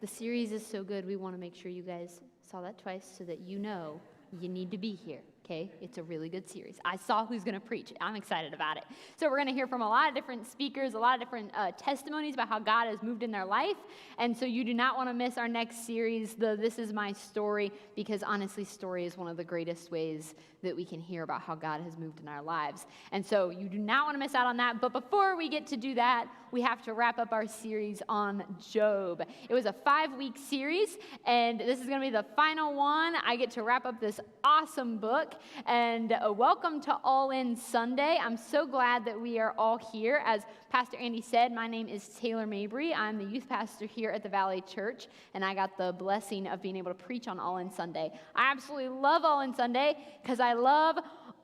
series is so good, we want to make sure you guys saw that twice so that you know you need to be here, okay? It's a really good series. I saw who's going to preach. I'm excited about it. So we're going to hear from a lot of different speakers, a lot of different testimonies about how God has moved in their life. And so you do not want to miss our next series, the This Is My Story, because honestly, story is one of the greatest ways that we can hear about how God has moved in our lives. And so you do not want to miss out on that. But before we get to do that, we have to wrap up our series on Job. It was a 5-week series, and this is going to be the final one. I get to wrap up this awesome book, and welcome to All In Sunday. I'm so glad that we are all here. As Pastor Andy said, my name is Taylor Mabry. I'm the youth pastor here at the Valley Church, and I got the blessing of being able to preach on All In Sunday. I absolutely love All In Sunday because I love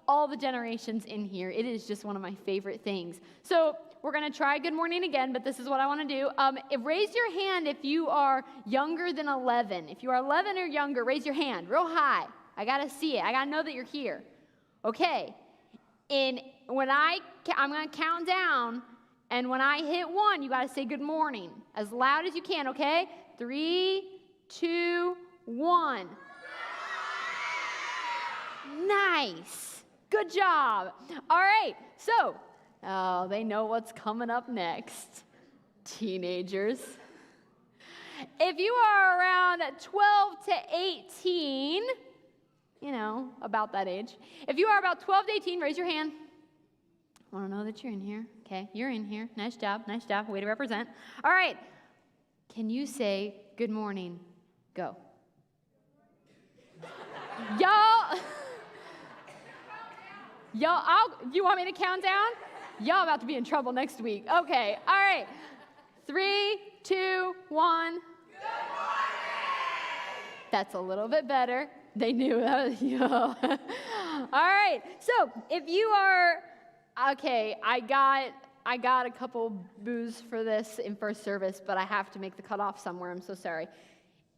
all the generations in here. It is just one of my favorite things. So we're going to try good morning again, but this is what I want to do. Raise your hand if you are younger than 11. If you are 11 or younger, raise your hand real high. I got to see it. I got to know that you're here. Okay. I'm going to count down, and when I hit 1, you got to say good morning as loud as you can, okay? 3, 2, 1. Nice. Good job. All right. So, they know what's coming up next. Teenagers. If you are around 12 to 18, about that age. If you are about 12 to 18, raise your hand. I want to know that you're in here. Okay, you're in here. Nice job. Nice job. Way to represent. All right. Can you say good morning? Go. Y'all, you want me to count down? Y'all about to be in trouble next week. Okay, all right. 3, 2, 1. Good morning! That's a little bit better. They knew that. All right, so if you are, okay, I got a couple boos for this in first service, but I have to make the cutoff somewhere. I'm so sorry.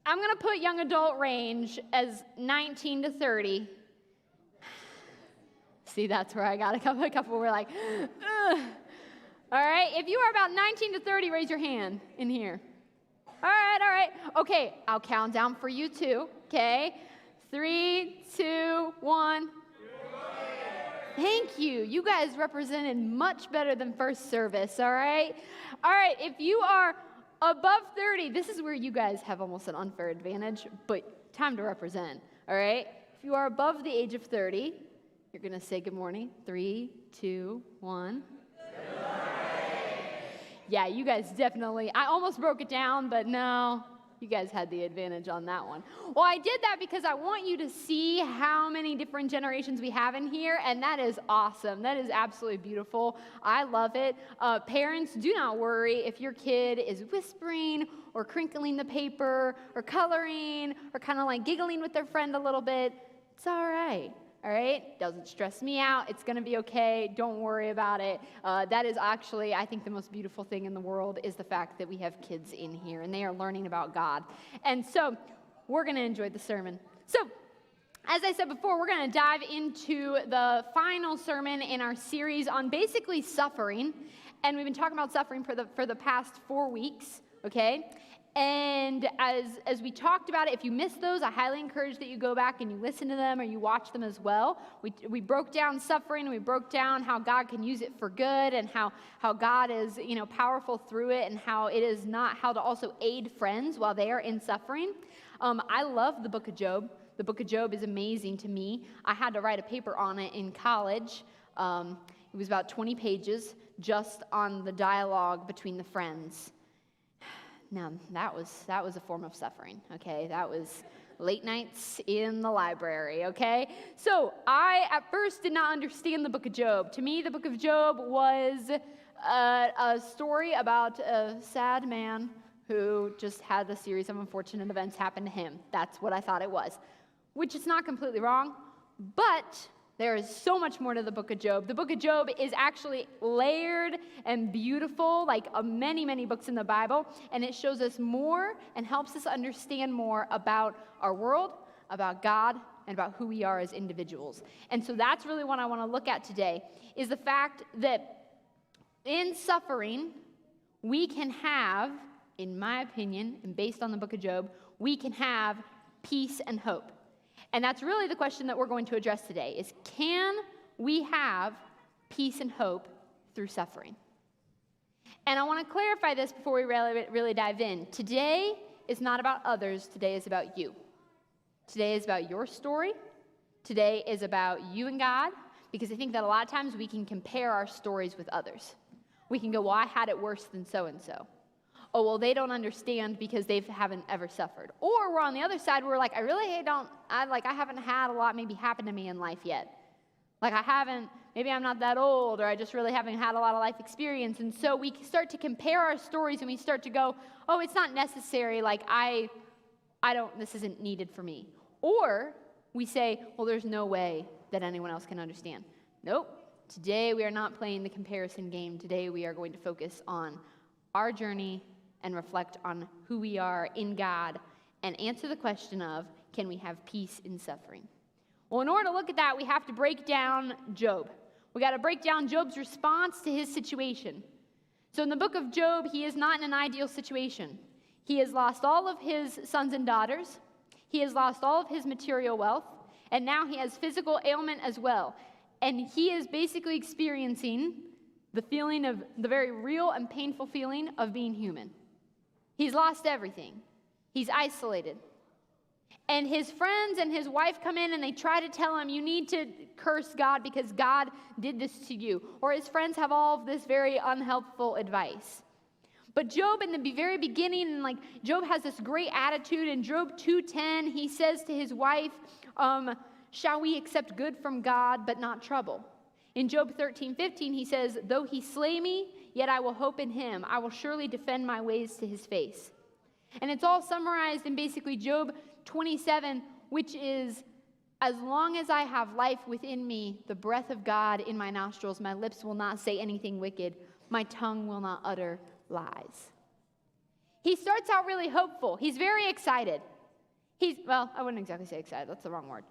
I'm going to put young adult range as 19 to 30. See, that's where I got a couple were like, ugh. All right, if you are about 19 to 30, raise your hand in here. All right. Okay, I'll count down for you too, okay? 3, 2, 1. Thank you. You guys represented much better than first service, all right? All right, if you are above 30, this is where you guys have almost an unfair advantage, but time to represent, all right? If you are above the age of 30, you're going to say good morning. 3, 2, 1. Good morning. Yeah, you guys definitely, I almost broke it down, but no, you guys had the advantage on that one. Well, I did that because I want you to see how many different generations we have in here, and that is awesome. That is absolutely beautiful. I love it. Parents, do not worry if your kid is whispering or crinkling the paper or coloring or kind of like giggling with their friend a little bit. It's all right. All right? Doesn't stress me out. It's going to be okay. Don't worry about it. That is actually, I think, the most beautiful thing in the world is the fact that we have kids in here, and they are learning about God. And so we're going to enjoy the sermon. So as I said before, we're going to dive into the final sermon in our series on basically suffering. And we've been talking about suffering for the past 4 weeks, okay? And as we talked about it, if you missed those, I highly encourage that you go back and you listen to them or you watch them as well. We broke down suffering, we broke down how God can use it for good and how God is, powerful through it and how it is not how to also aid friends while they are in suffering. I love the book of Job. The book of Job is amazing to me. I had to write a paper on it in college. It was about 20 pages just on the dialogue between the friends. Now, that was a form of suffering, okay? That was late nights in the library, okay? So I, at first, did not understand the book of Job. To me, the book of Job was a story about a sad man who just had a series of unfortunate events happen to him. That's what I thought it was, which is not completely wrong, but there is so much more to the book of Job. The book of Job is actually layered and beautiful, like many, many books in the Bible, and it shows us more and helps us understand more about our world, about God, and about who we are as individuals. And so that's really what I want to look at today, is the fact that in suffering, we can have in my opinion, and based on the book of Job, we can have peace and hope. And that's really the question that we're going to address today is, can we have peace and hope through suffering? And I want to clarify this before we really dive in. Today is not about others. Today is about you. Today is about your story. Today is about you and God, because I think that a lot of times we can compare our stories with others. We can go, well, I had it worse than so-and-so. Oh, well, they don't understand because they haven't ever suffered. Or we're on the other side, we're like, I haven't had a lot maybe happen to me in life yet. Like maybe I'm not that old, or I just really haven't had a lot of life experience. And so we start to compare our stories and we start to go, oh, it's not necessary, this isn't needed for me. Or we say, well, there's no way that anyone else can understand. Nope. Today we are not playing the comparison game. Today we are going to focus on our journey and reflect on who we are in God and answer the question of, can we have peace in suffering? Well, in order to look at that, we have to break down Job. We got to break down Job's response to his situation. So in the book of Job, he is not in an ideal situation. He has lost all of his sons and daughters. He has lost all of his material wealth. And now he has physical ailment as well. And he is basically experiencing the very real and painful feeling of being human. He's lost everything. He's isolated. And his friends and his wife come in and they try to tell him, you need to curse God because God did this to you. Or his friends have all of this very unhelpful advice. But Job, in the very beginning, Job has this great attitude. In Job 2:10, he says to his wife, shall we accept good from God but not trouble? In Job 13:15, he says, though he slay me, yet I will hope in him. I will surely defend my ways to his face. And it's all summarized in basically Job 27, which is, as long as I have life within me, the breath of God in my nostrils, my lips will not say anything wicked, my tongue will not utter lies. He starts out really hopeful. He's very excited. I wouldn't exactly say excited, that's the wrong word.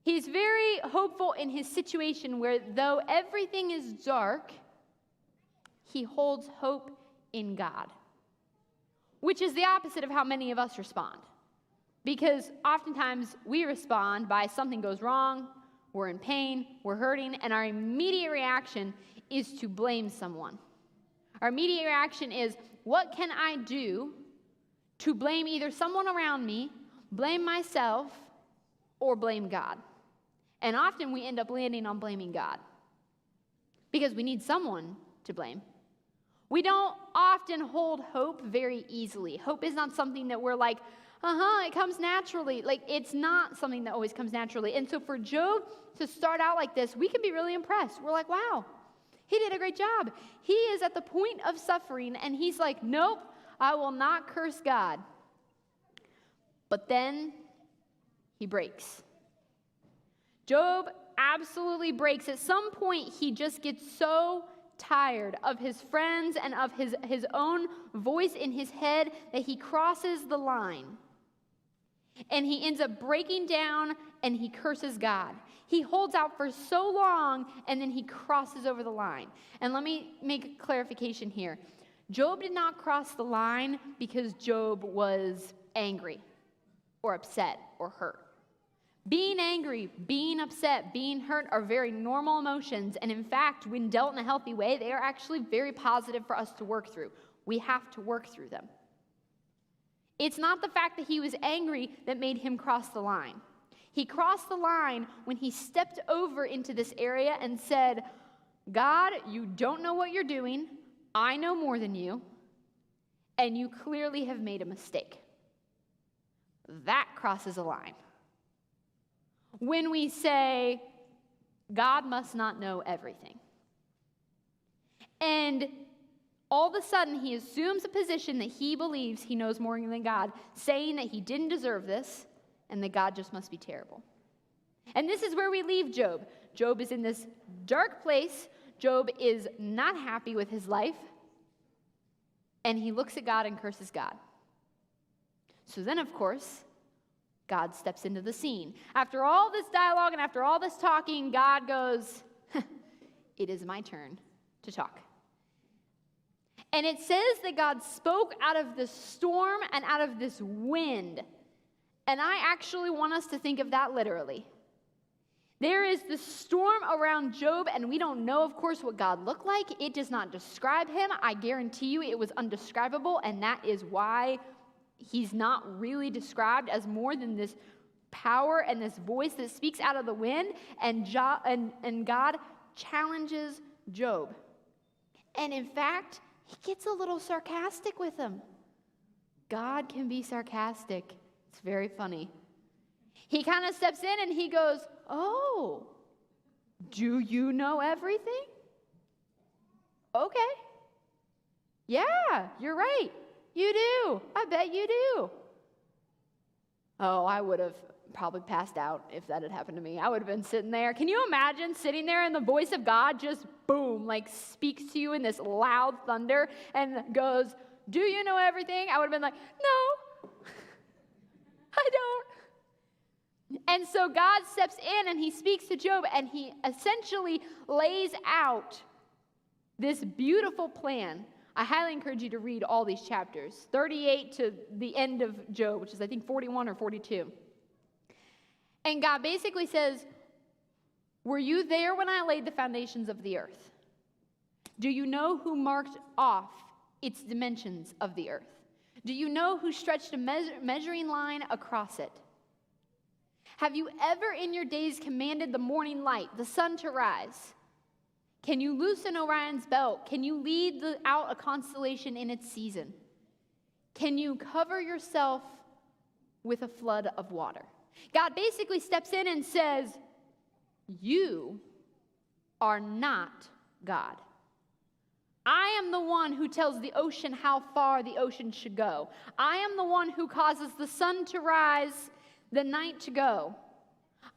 He's very hopeful in his situation where though everything is dark, he holds hope in God, which is the opposite of how many of us respond. Because oftentimes we respond by something goes wrong, we're in pain, we're hurting, and our immediate reaction is to blame someone. Our immediate reaction is, what can I do to blame either someone around me, blame myself, or blame God? And often we end up landing on blaming God because we need someone to blame. We don't often hold hope very easily. Hope is not something that we're like, it comes naturally. It's not something that always comes naturally. And so for Job to start out like this, we can be really impressed. We're like, wow, he did a great job. He is at the point of suffering, and he's like, nope, I will not curse God. But then he breaks. Job absolutely breaks. At some point, he just gets so tired of his friends and of his own voice in his head that he crosses the line. And he ends up breaking down and he curses God. He holds out for so long and then he crosses over the line. And let me make a clarification here. Job did not cross the line because Job was angry or upset or hurt. Being angry, being upset, being hurt are very normal emotions. And in fact, when dealt in a healthy way, they are actually very positive for us to work through. We have to work through them. It's not the fact that he was angry that made him cross the line. He crossed the line when he stepped over into this area and said, God, you don't know what you're doing. I know more than you. And you clearly have made a mistake. That crosses a line. When we say, God must not know everything. And all of a sudden, he assumes a position that he believes he knows more than God, saying that he didn't deserve this and that God just must be terrible. And this is where we leave Job. Job is in this dark place. Job is not happy with his life. And he looks at God and curses God. So then, of course, God steps into the scene. After all this dialogue and after all this talking, God goes, it is my turn to talk. And it says that God spoke out of this storm and out of this wind. And I actually want us to think of that literally. There is this storm around Job, and we don't know, of course, what God looked like. It does not describe him. I guarantee you it was undescribable, and that is why he's not really described as more than this power and this voice that speaks out of the wind, and God challenges Job. And in fact, he gets a little sarcastic with him. God can be sarcastic. It's very funny. He kind of steps in and he goes, "Oh, do you know everything? Okay. Yeah, you're right. You do. I bet you do." Oh, I would have probably passed out if that had happened to me. I would have been sitting there. Can you imagine sitting there and the voice of God just boom, like speaks to you in this loud thunder and goes, "Do you know everything?" I would have been like, "No, I don't." And so God steps in and he speaks to Job, and he essentially lays out this beautiful plan. I highly encourage you to read all these chapters, 38 to the end of Job, which is I think 41 or 42. And God basically says, "Were you there when I laid the foundations of the earth? Do you know who marked off its dimensions of the earth? Do you know who stretched a measuring line across it? Have you ever in your days commanded the morning light, the sun to rise? Can you loosen Orion's belt? Can you lead out a constellation in its season? Can you cover yourself with a flood of water?" God basically steps in and says, "You are not God. I am the one who tells the ocean how far the ocean should go. I am the one who causes the sun to rise, the night to go.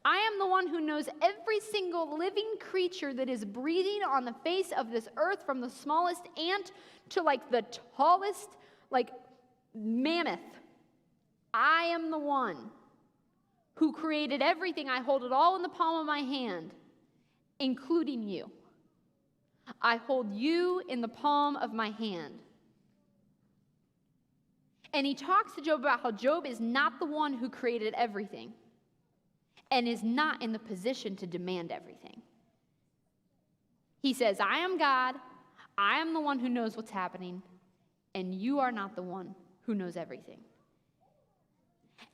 I am the one who knows every single living creature that is breathing on the face of this earth, from the smallest ant to like the tallest like mammoth. I am the one who created everything. I hold it all in the palm of my hand, including you. I hold you in the palm of my hand." And he talks to Job about how Job is not the one who created everything and is not in the position to demand everything. He says, "I am God. I am the one who knows what's happening, and you are not the one who knows everything."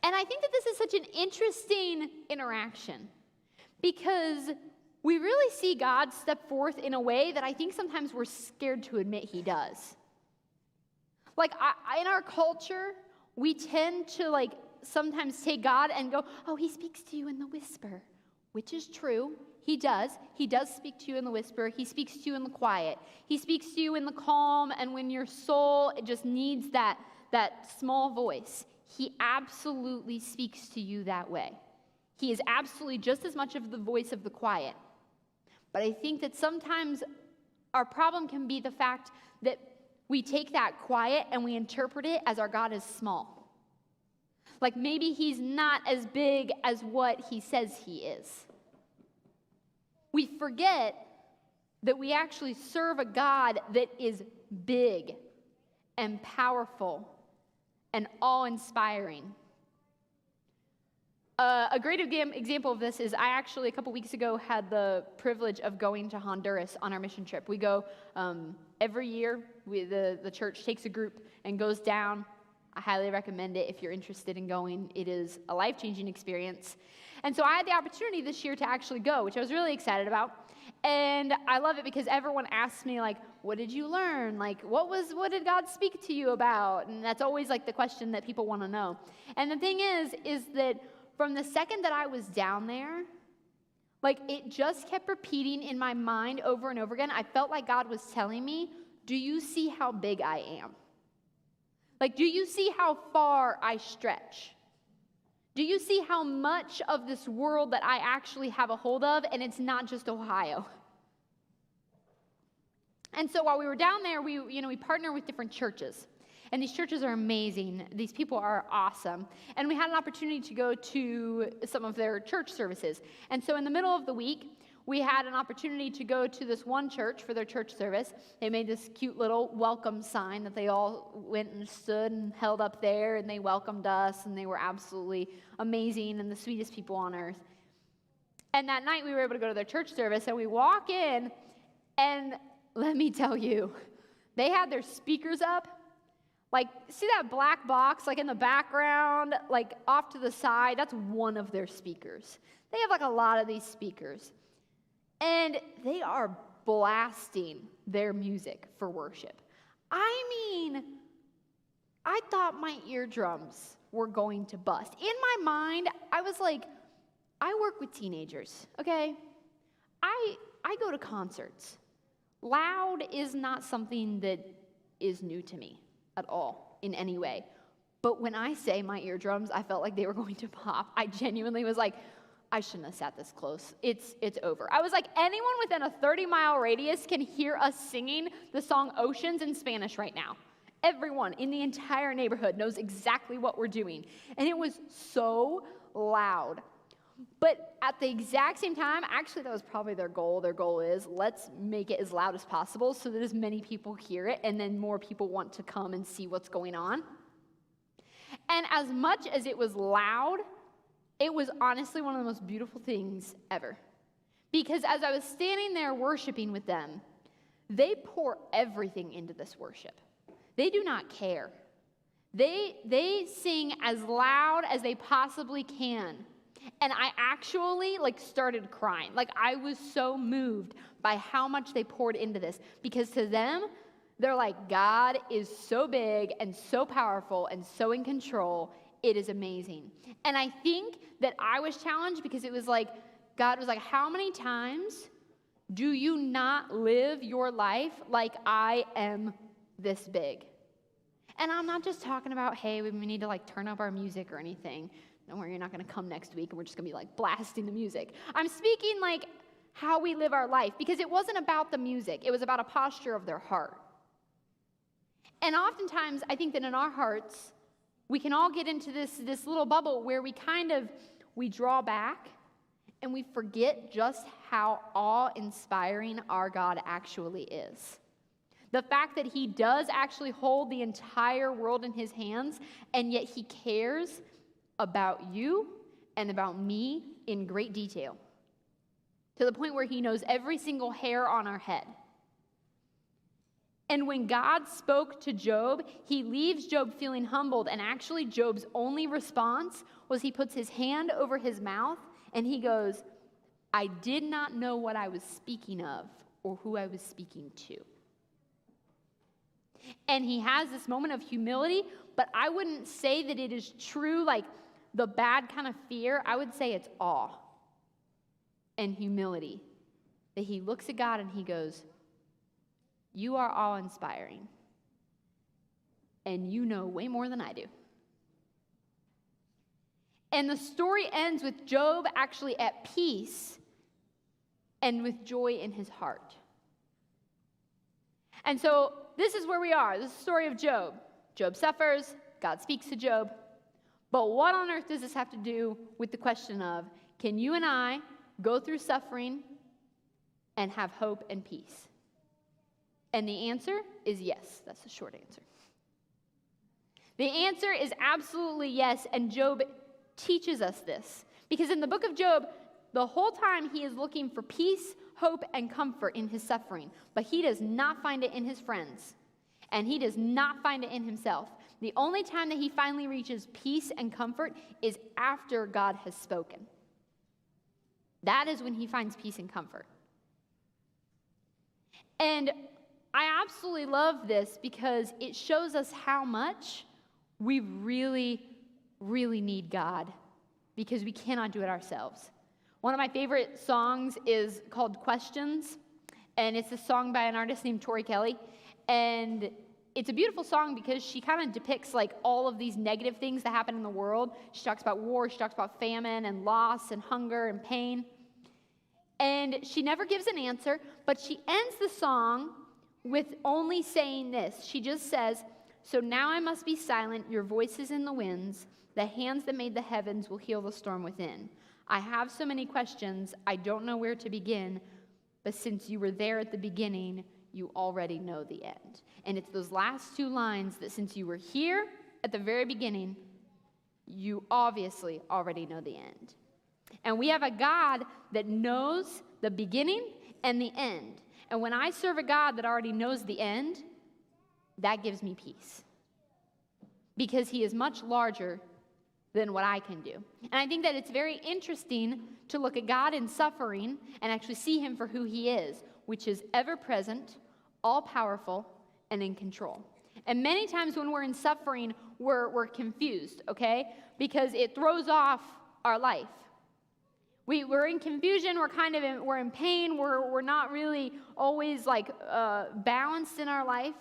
And I think that this is such an interesting interaction, because we really see God step forth in a way that I think sometimes we're scared to admit he does. Like, in our culture, we tend to sometimes take God and go, "Oh, he speaks to you in the whisper," which is true. He does. He does speak to you in the whisper. He speaks to you in the quiet. He speaks to you in the calm, and when your soul just needs that small voice. He absolutely speaks to you that way. He is absolutely just as much of the voice of the quiet. But I think that sometimes our problem can be the fact that we take that quiet and we interpret it as our God is small. Like maybe he's not as big as what he says he is. We forget that we actually serve a God that is big and powerful and awe-inspiring. A great example of this is I actually, a couple weeks ago, had the privilege of going to Honduras on our mission trip. We go every year. The church takes a group and goes down. I highly recommend it if you're interested in going. It is a life-changing experience. And so I had the opportunity this year to actually go, which I was really excited about. And I love it because everyone asks me, what did you learn? What did God speak to you about? And that's always the question that people want to know. And the thing is that from the second that I was down there, it just kept repeating in my mind over and over again. I felt like God was telling me, do you see how big I am? Do you see how far I stretch? Do you see how much of this world that I actually have a hold of, and it's not just Ohio? And so while we were down there, we partner with different churches. And these churches are amazing. These people are awesome. And we had an opportunity to go to some of their church services. And so in the middle of the week, we had an opportunity to go to this one church for their church service. They made this cute little welcome sign that they all went and stood and held up there, and they welcomed us, and they were absolutely amazing and the sweetest people on earth. And that night we were able to go to their church service, and we walk in, and let me tell you, they had their speakers up. Like, see that black box, like in the background, like off to the side? That's one of their speakers. They have like a lot of these speakers. And they are blasting their music for worship. I mean, I thought my eardrums were going to bust. In my mind, I was like, I work with teenagers, okay? I go to concerts. Loud is not something that is new to me at all in any way. But when I say my eardrums, I felt like they were going to pop. I genuinely was like, I shouldn't have sat this close. It's over. I was like, anyone within a 30-mile radius can hear us singing the song Oceans in Spanish right now. Everyone in the entire neighborhood knows exactly what we're doing. And it was so loud. But at the exact same time, actually that was probably their goal. Their goal is, let's make it as loud as possible so that as many people hear it and then more people want to come and see what's going on. And as much as it was loud, it was honestly one of the most beautiful things ever. Because as I was standing there worshiping with them, they pour everything into this worship. They do not care. They sing as loud as they possibly can. And I actually started crying. I was so moved by how much they poured into this. Because to them, they're like, God is so big and so powerful and so in control. It is amazing. And I think that I was challenged because it was like, God was like, how many times do you not live your life like I am this big? And I'm not just talking about, hey, we need to turn up our music or anything. Don't worry, you're not going to come next week and we're just going to be blasting the music. I'm speaking how we live our life, because it wasn't about the music. It was about a posture of their heart. And oftentimes, I think that in our hearts, we can all get into this little bubble where we draw back and we forget just how awe-inspiring our God actually is. The fact that he does actually hold the entire world in his hands, and yet he cares about you and about me in great detail, to the point where he knows every single hair on our head. And when God spoke to Job, he leaves Job feeling humbled, and actually Job's only response was he puts his hand over his mouth and he goes, I did not know what I was speaking of or who I was speaking to. And he has this moment of humility, but I wouldn't say that it is true, the bad kind of fear. I would say it's awe and humility. That he looks at God and he goes, you are awe-inspiring, and you know way more than I do. And the story ends with Job actually at peace and with joy in his heart. And so this is where we are. This is the story of Job. Job suffers. God speaks to Job. But what on earth does this have to do with the question of, can you and I go through suffering and have hope and peace? And the answer is yes. That's the short answer. The answer is absolutely yes, and Job teaches us this. Because in the book of Job, the whole time he is looking for peace, hope, and comfort in his suffering. But he does not find it in his friends. And he does not find it in himself. The only time that he finally reaches peace and comfort is after God has spoken. That is when he finds peace and comfort. And I absolutely love this because it shows us how much we really, really need God, because we cannot do it ourselves. One of my favorite songs is called Questions, and it's a song by an artist named Tori Kelly. And it's a beautiful song because she kind of depicts all of these negative things that happen in the world. She talks about war, she talks about famine and loss and hunger and pain. And she never gives an answer, but she ends the song with only saying this. She just says, so now I must be silent, your voice is in the winds, the hands that made the heavens will heal the storm within. I have so many questions, I don't know where to begin, but since you were there at the beginning, you already know the end. And it's those last two lines that since you were here at the very beginning, you obviously already know the end. And we have a God that knows the beginning and the end. And when I serve a God that already knows the end, that gives me peace. Because he is much larger than what I can do. And I think that it's very interesting to look at God in suffering and actually see him for who he is, which is ever-present, all-powerful, and in control. And many times when we're in suffering, we're confused, okay? Because it throws off our life. We're in confusion, we're in pain, we're not really always balanced in our life.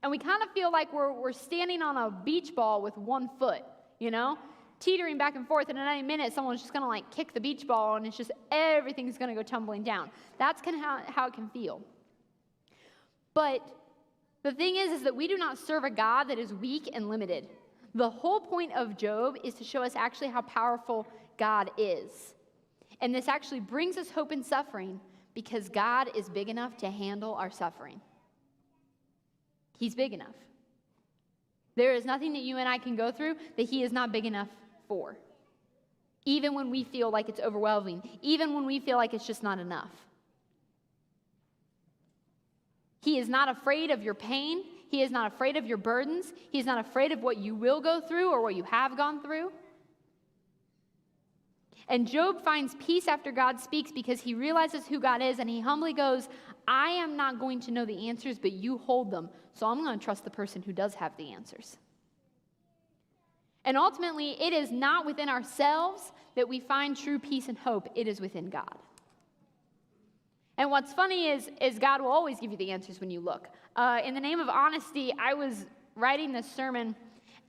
And we kind of feel like we're standing on a beach ball with one foot, teetering back and forth, and in any minute someone's just going to kick the beach ball and it's just everything's going to go tumbling down. That's kind of how it can feel. But the thing is that we do not serve a God that is weak and limited. The whole point of Job is to show us actually how powerful God is. And this actually brings us hope in suffering because God is big enough to handle our suffering. He's big enough. There is nothing that you and I can go through that he is not big enough for. Even when we feel like it's overwhelming, even when we feel like it's just not enough. He is not afraid of your pain. He is not afraid of your burdens. He is not afraid of what you will go through or what you have gone through. And Job finds peace after God speaks because he realizes who God is and he humbly goes, I am not going to know the answers, but you hold them. So I'm going to trust the person who does have the answers. And ultimately, it is not within ourselves that we find true peace and hope. It is within God. And what's funny is God will always give you the answers when you look. In the name of honesty, I was writing this sermon,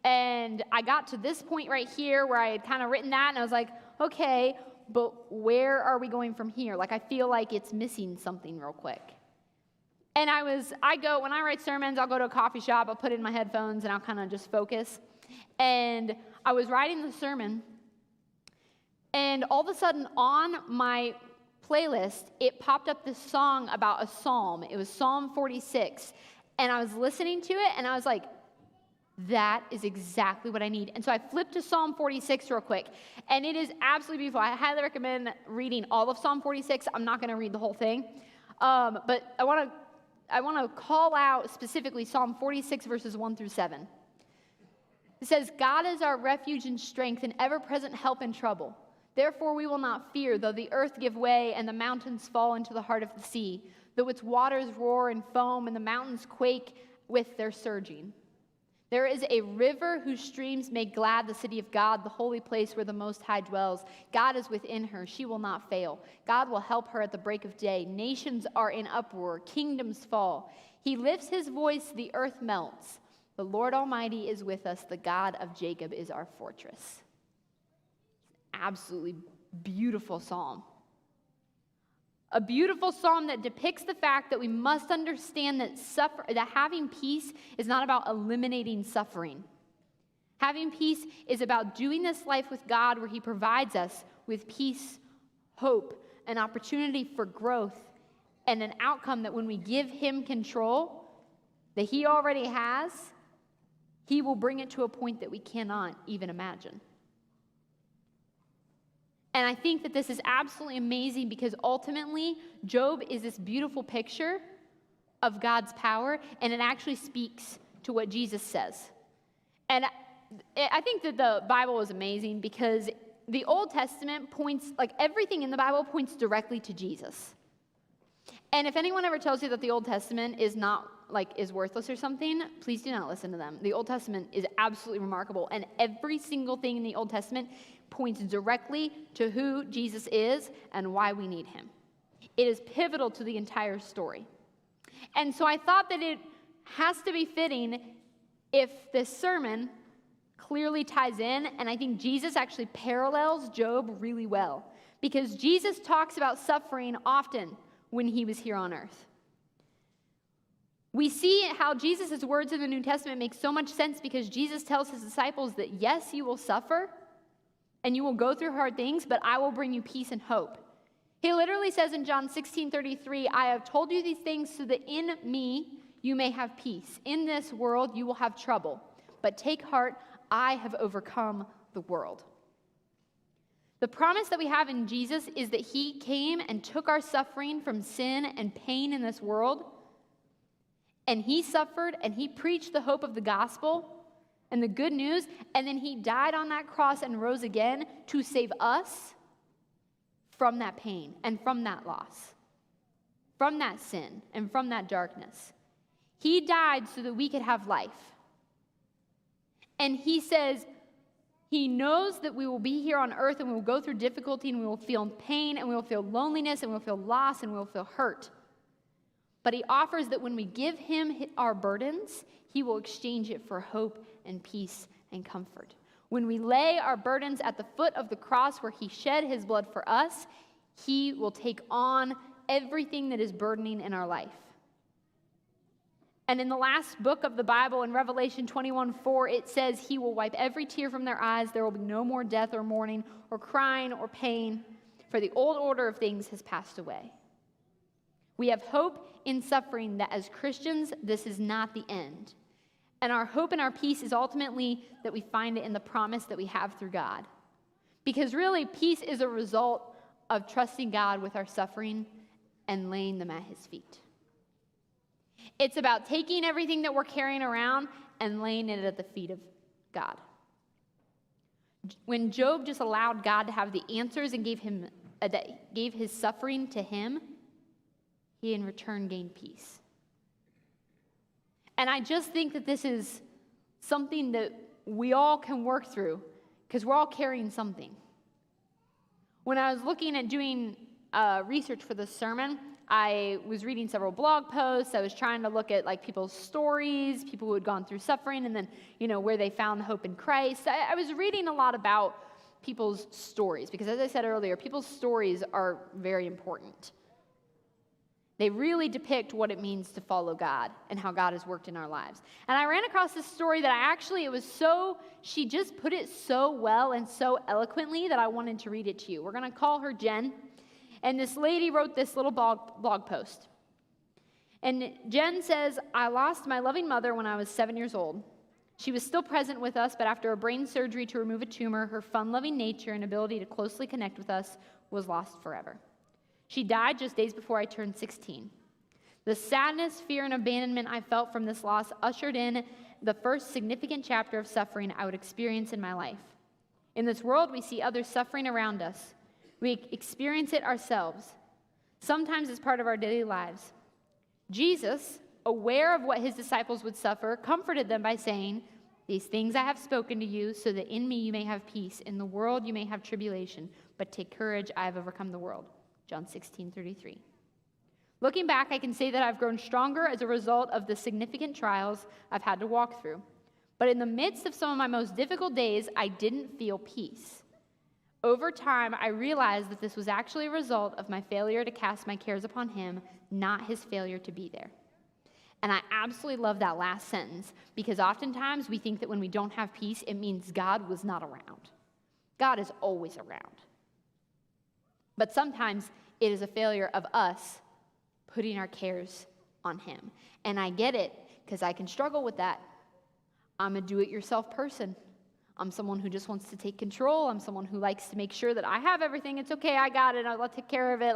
and I got to this point right here where I had kind of written that, and I was like, okay, but where are we going from here? I feel like it's missing something real quick. And when I write sermons, I'll go to a coffee shop, I'll put in my headphones, and I'll kind of just focus. And I was writing the sermon, and all of a sudden on my playlist, it popped up this song about a psalm. It was Psalm 46. And I was listening to it, and I was like, that is exactly what I need. And so I flipped to Psalm 46 real quick, and it is absolutely beautiful. I highly recommend reading all of Psalm 46. I'm not going to read the whole thing, but I want to call out specifically Psalm 46, verses 1 through 7. It says, God is our refuge and strength, and ever-present help in trouble. Therefore we will not fear, though the earth give way and the mountains fall into the heart of the sea, though its waters roar and foam and the mountains quake with their surging. There is a river whose streams make glad the city of God, the holy place where the Most High dwells. God is within her. She will not fail. God will help her at the break of day. Nations are in uproar. Kingdoms fall. He lifts his voice. The earth melts. The Lord Almighty is with us. The God of Jacob is our fortress. Absolutely beautiful psalm. A beautiful psalm that depicts the fact that we must understand that having peace is not about eliminating suffering. Having peace is about doing this life with God where he provides us with peace, hope, an opportunity for growth, and an outcome that when we give him control that he already has, he will bring it to a point that we cannot even imagine. And I think that this is absolutely amazing because ultimately, Job is this beautiful picture of God's power, and it actually speaks to what Jesus says. And I think that the Bible is amazing because the Old Testament points, everything in the Bible points directly to Jesus. And if anyone ever tells you that the Old Testament is not, is worthless or something, please do not listen to them. The Old Testament is absolutely remarkable, and every single thing in the Old Testament points directly to who Jesus is and why we need him. It is pivotal to the entire story. And so I thought that it has to be fitting if this sermon clearly ties in, and I think Jesus actually parallels Job really well, because Jesus talks about suffering often when he was here on earth. We see how Jesus' words in the New Testament make so much sense because Jesus tells his disciples that yes, you will suffer, and you will go through hard things, but I will bring you peace and hope. He literally says in John 16:33, I have told you these things so that in me you may have peace. In this world you will have trouble, but take heart, I have overcome the world. The promise that we have in Jesus is that he came and took our suffering from sin and pain in this world, and he suffered and he preached the hope of the gospel and the good news, and then he died on that cross and rose again to save us from that pain and from that loss, from that sin and from that darkness. He died so that we could have life. And he says he knows that we will be here on earth and we will go through difficulty and we will feel pain and we will feel loneliness and we will feel loss and we will feel hurt. But he offers that when we give him our burdens, he will exchange it for hope and peace and comfort. When we lay our burdens at the foot of the cross where he shed his blood for us, he will take on everything that is burdening in our life. And in the last book of the Bible, in Revelation 21:4, it says he will wipe every tear from their eyes. There will be no more death or mourning or crying or pain, for the old order of things has passed away. We have hope in suffering that as Christians, this is not the end. And our hope and our peace is ultimately that we find it in the promise that we have through God. Because really, peace is a result of trusting God with our suffering and laying them at his feet. It's about taking everything that we're carrying around and laying it at the feet of God. When Job just allowed God to have the answers and gave his suffering to him, he in return gained peace. And I just think that this is something that we all can work through because we're all carrying something. When I was looking at doing research for this sermon, I was reading several blog posts. I was trying to look at like people's stories, people who had gone through suffering, and then, where they found hope in Christ. I was reading a lot about people's stories because, as I said earlier, people's stories are very important. They really depict what it means to follow God and how God has worked in our lives. And I ran across this story that she just put it so well and so eloquently that I wanted to read it to you. We're going to call her Jen. And this lady wrote this little blog post. And Jen says, I lost my loving mother when I was 7 years old. She was still present with us, but after a brain surgery to remove a tumor, her fun-loving nature and ability to closely connect with us was lost forever. She died just days before I turned 16. The sadness, fear, and abandonment I felt from this loss ushered in the first significant chapter of suffering I would experience in my life. In this world, we see others suffering around us. We experience it ourselves, sometimes as part of our daily lives. Jesus, aware of what his disciples would suffer, comforted them by saying, these things I have spoken to you, so that in me you may have peace. In the world you may have tribulation, but take courage, I have overcome the world. John 16:33. Looking back, I can say that I've grown stronger as a result of the significant trials I've had to walk through. But in the midst of some of my most difficult days, I didn't feel peace. Over time, I realized that this was actually a result of my failure to cast my cares upon him, not his failure to be there. And I absolutely love that last sentence, because oftentimes we think that when we don't have peace, it means God was not around. God is always around. But sometimes it is a failure of us putting our cares on him. And I get it, because I can struggle with that. I'm a do-it-yourself person. I'm someone who just wants to take control. I'm someone who likes to make sure that I have everything. It's okay, I got it. I'll take care of it.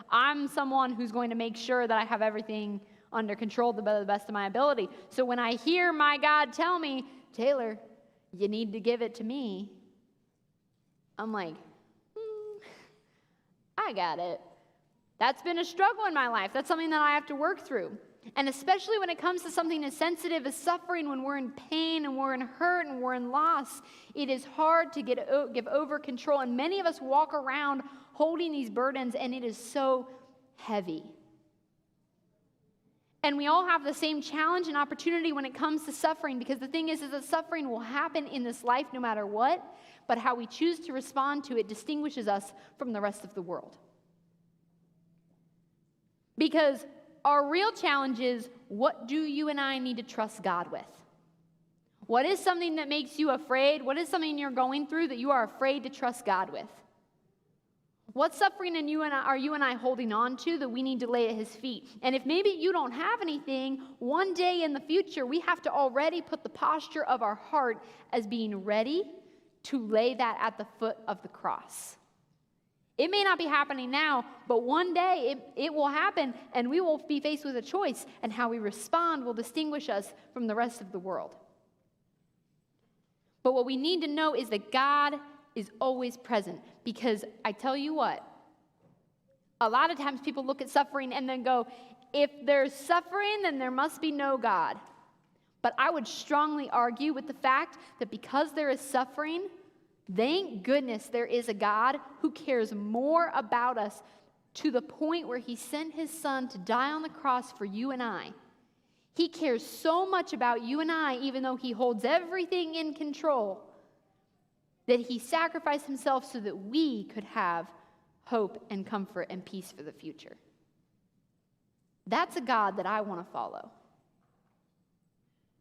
I'm someone who's going to make sure that I have everything under control to the best of my ability. So when I hear my God tell me, Taylor, you need to give it to me, I'm like, I got it. That's been a struggle in my life. That's something that I have to work through. And especially when it comes to something as sensitive as suffering, when we're in pain and we're in hurt and we're in loss, it is hard to give over control. And many of us walk around holding these burdens, and it is so heavy. And we all have the same challenge and opportunity when it comes to suffering, because the thing is that suffering will happen in this life no matter what, but how we choose to respond to it distinguishes us from the rest of the world. Because our real challenge is, what do you and I need to trust God with? What is something that makes you afraid? What is something you're going through that you are afraid to trust God with? What suffering are you and I holding on to that we need to lay at his feet? And if maybe you don't have anything, one day in the future, we have to already put the posture of our heart as being ready to lay that at the foot of the cross. It may not be happening now, but one day it will happen, and we will be faced with a choice, and how we respond will distinguish us from the rest of the world. But what we need to know is that God is always present, because I tell you what, a lot of times people look at suffering and then go, if there's suffering, then there must be no God. But I would strongly argue with the fact that because there is suffering, thank goodness there is a God who cares more about us to the point where he sent his son to die on the cross for you and I. He cares so much about you and I, even though he holds everything in control, that he sacrificed himself so that we could have hope and comfort and peace for the future. That's a God that I want to follow.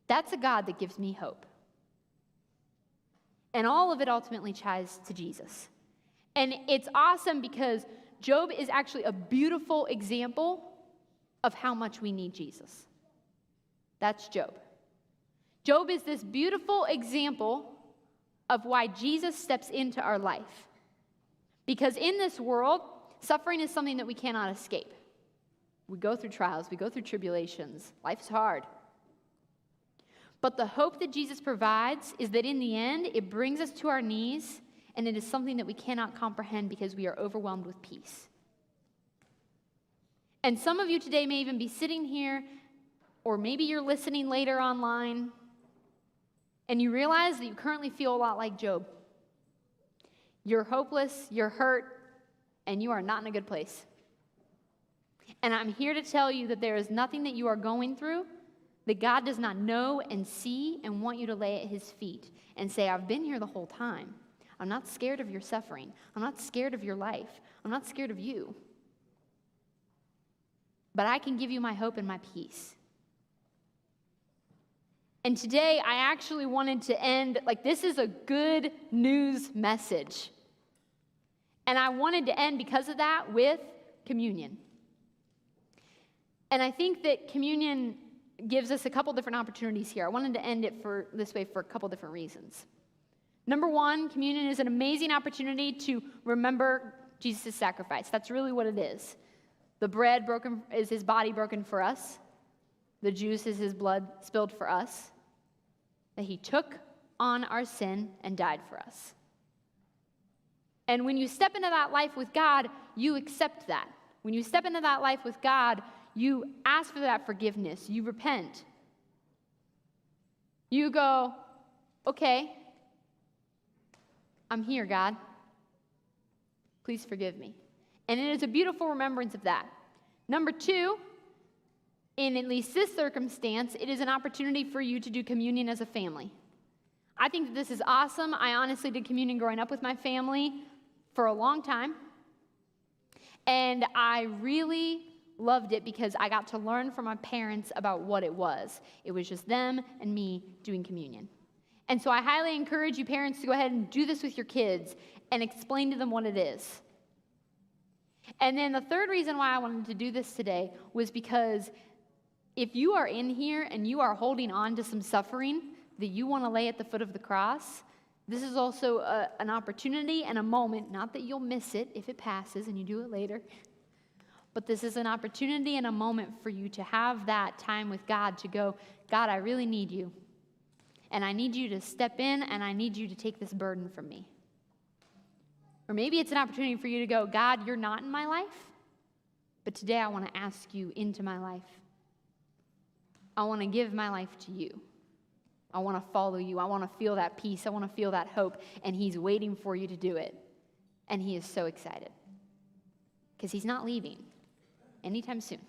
That's a God that gives me hope. And all of it ultimately ties to Jesus. And it's awesome because Job is actually a beautiful example of how much we need Jesus. That's Job. Job is this beautiful example of why Jesus steps into our life. Because in this world, suffering is something that we cannot escape. We go through trials, we go through tribulations. Life's hard. But the hope that Jesus provides is that in the end, it brings us to our knees, and it is something that we cannot comprehend because we are overwhelmed with peace. And some of you today may even be sitting here, or maybe you're listening later online, and you realize that you currently feel a lot like Job. You're hopeless, you're hurt, and you are not in a good place. And I'm here to tell you that there is nothing that you are going through that God does not know and see and want you to lay at his feet and say, I've been here the whole time. I'm not scared of your suffering. I'm not scared of your life. I'm not scared of you. But I can give you my hope and my peace. And today, I actually wanted to end, this is a good news message. And I wanted to end, because of that, with communion. And I think that communion gives us a couple different opportunities here. I wanted to end it this way for a couple different reasons. Number one, communion is an amazing opportunity to remember Jesus' sacrifice. That's really what it is. The bread broken is his body broken for us. The juice is his blood spilled for us. That he took on our sin and died for us. And when you step into that life with God, you accept that. When you step into that life with God, you ask for that forgiveness. You repent. You go, okay, I'm here, God. Please forgive me. And it is a beautiful remembrance of that. Number two, in at least this circumstance, it is an opportunity for you to do communion as a family. I think that this is awesome. I honestly did communion growing up with my family for a long time. And I really loved it because I got to learn from my parents about what it was. It was just them and me doing communion. And so I highly encourage you parents to go ahead and do this with your kids and explain to them what it is. And then the third reason why I wanted to do this today was because if you are in here and you are holding on to some suffering that you want to lay at the foot of the cross, this is also an opportunity and a moment, not that you'll miss it if it passes and you do it later, but this is an opportunity and a moment for you to have that time with God to go, God, I really need you. And I need you to step in, and I need you to take this burden from me. Or maybe it's an opportunity for you to go, God, you're not in my life, but today I want to ask you into my life. I want to give my life to you. I want to follow you. I want to feel that peace. I want to feel that hope. And he's waiting for you to do it. And he is so excited. Because he's not leaving anytime soon.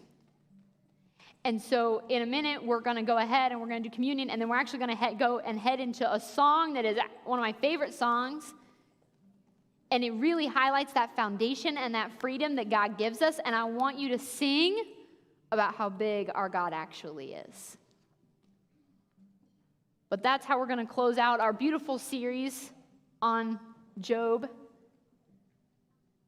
And so in a minute, we're going to go ahead and we're going to do communion. And then we're actually going to go and head into a song that is one of my favorite songs. And it really highlights that foundation and that freedom that God gives us. And I want you to sing about how big our God actually is. But that's how we're going to close out our beautiful series on Job.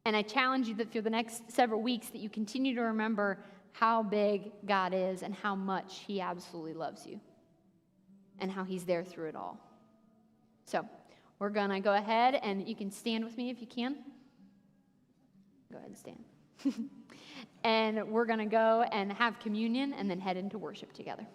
And I challenge you that through the next several weeks that you continue to remember how big God is and how much he absolutely loves you and how he's there through it all. So we're going to go ahead, and you can stand with me if you can. Go ahead and stand. And we're going to go and have communion and then head into worship together.